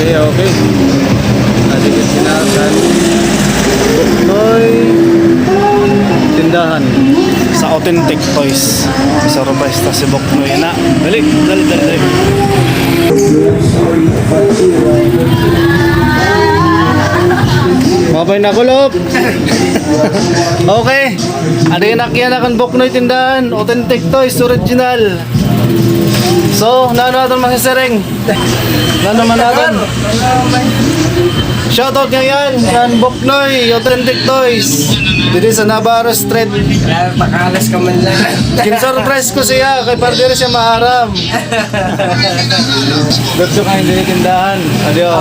Okay. Nadigit sinasan Buknoy tindahan sa Authentic Toys. Surprise ta si Buknoy na. Dali. Mabay na kulop. Okay. Ada yung nakyan na kan Buknoy tindahan. Authentic Toys original. So, nano natin masisering? Nano man natin? Shoutout ngayon kan Buknoy Authentic Toys dito sa Navarro Street. Pakalas ka man lang. Kinsurprise ko siya kay partner siya maharam. Dito kayo din tindahan. Adio.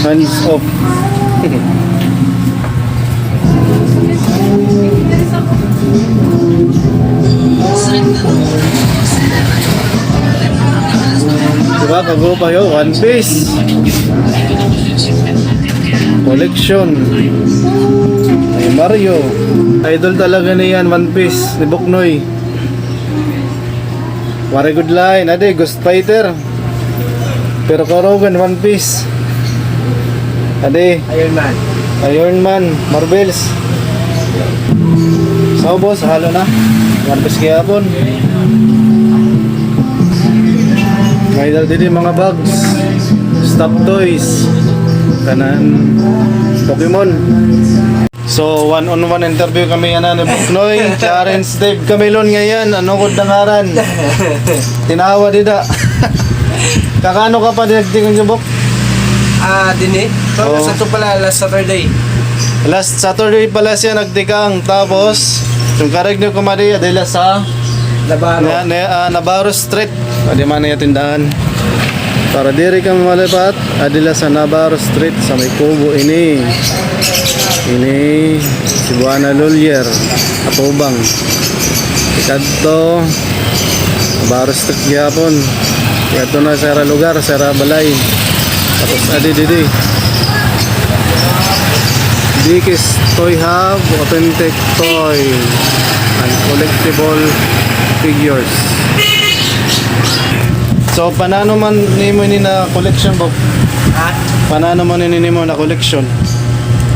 Hands off. Diba, kagrupa yun, One Piece collection. Ay Mario. Idol talaga niyan, One Piece ni Buknoy. Very good line. Ade, Ghost Fighter. Pero karogan, One Piece. Ade, Iron Man, Marvels. So boss, halo na. One Piece kaya po. May dal din mga bags, stop toys, kanan Pokemon. So one-on-one interview kami yan ni Buknoy. Clarence Dave Camilon ngayon. Ano ko dangaran? Tinawa dida. Kakano ka pa dinagtingon yung Buk? Dini. Oo. Sa to pala last Saturday. Last Saturday pala siya nagtikang. Tapos yung karag niyo kumari adila sa Navarro Street. Adi man na yung tindahan. Para diri kami malipat adila sa Navarro Street sa may Kubo ini Cebuana Lulyer Atubang ikadto Navarro Street gyapon. Ito na sa lugar sa balay. Tapos adi didi Dickies Toy Hub, Authentic Toy and collectible figures. So panano man nimo ni na collection Bob? Panano man ni nimo na collection?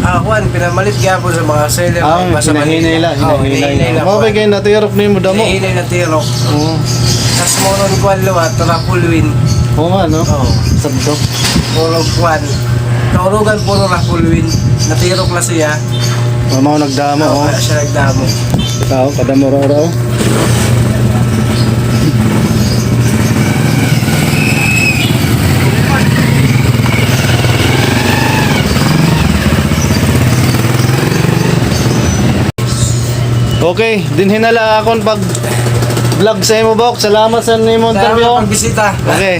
Juan, pinamalit gyapon sa mga seller. Hinahinay lang. Mabay kayo natirok nimo damo. Hinahinay na tirok. Tas moron kwan luwat, rapulwin. Oo nga no? Oo. Sabdo. Puro kwan. Kaurugan puro rapulwin. Natirok na siya. Mamaw nagdamo. Oo, kaya siya nagdamo. Ikaw, kadamo raw. Okay, dinhin na lang akong pag vlog sa imo Bok. Salamat sa nimo interview. Salamat pagbisita. Okay.